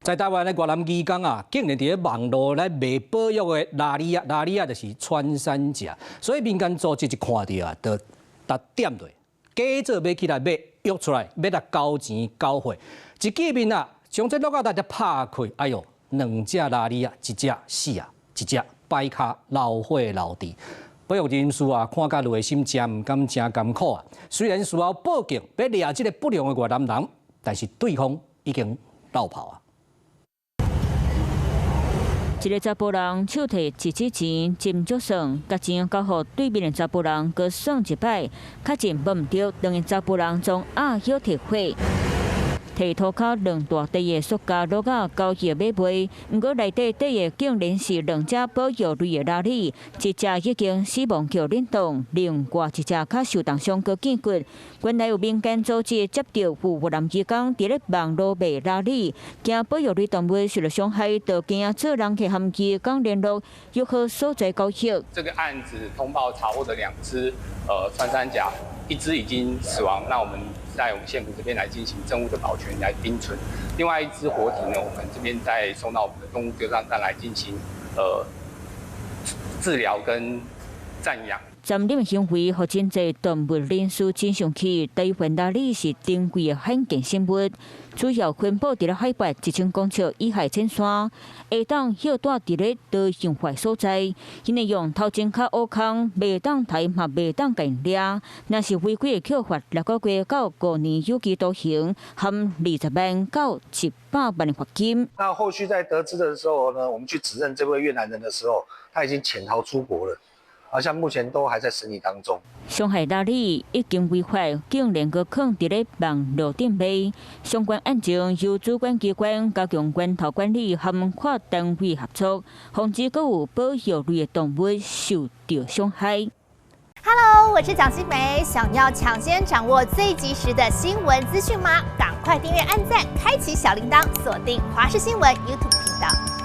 在台湾的越南渔港啊，竟然伫咧网络来卖保育的拉里亚就是穿山甲，所以民间组织一看到啊，就搭点落，假做要起来卖，约出来要来交钱交货，一见面啊，将这落啊大家拍开，哎哟，2只拉里亚，一只死啊，一只摆卡老火老地。保育人士啊，看甲内心真唔甘、真艰苦啊。虽然事后报警要抓这个不良的越南人，但是对方已经逃跑啊。一个查甫人手提一纸钱，斟足算，甲钱交予对面的查甫人，佮算一摆，确认摸唔到，两个查甫人将阿晓摕火。摕涂骹2大袋的塑胶鹿仔交易买卖，不过内底底的竟然是2只保育类的拉里，一只已经死亡叫冷冻，另外一只较受重伤个见骨。原来有民间组织接到有越南渔港伫咧网络卖拉里，惊保育类动物受到伤害，就惊做人去和渔港联络，如何所在交涉。这个案子通报查获的2只穿山甲，1只已经死亡，那我们在我们县府这边来进行证物的保全来盯存，另外1只活体呢，我们这边再送到我们的动物救伤站来进行治疗跟暂养。残忍行为，互真侪动物人士真生气。台湾拉里是珍贵的罕见生物，主要分布伫咧海拔1000公尺以下浅山，会当休住伫咧多样化所在。因为用头前较乌空，袂当抬嘛袂当干掠。若是违规的扣罚6个月到5年有期徒刑，含20万到100万的罚金。那后续在得知的时候呢，我们去指认这位越南人的时候，他已经潜逃出国了。好像目前都还在审理当中。伤害拉里已经违法，竟然搁放伫咧网络顶卖。相关案情由主管机关加强源头管理和跨单位合作，防止搁有保育类的动物受到伤害。Hello， 我是蒋欣梅。想要抢先掌握最及时的新闻资讯吗？赶快订阅、按赞、开启小铃铛，锁定华视新闻 YouTube 频道。